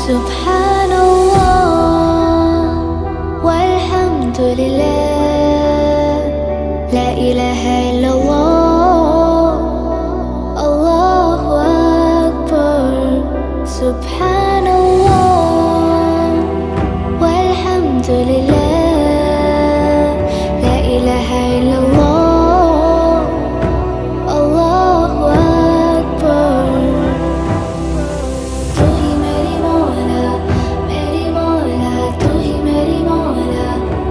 سبحان الله والحمد لله، لا إله إلا الله، الله أكبر. سبحان الله والحمد لله.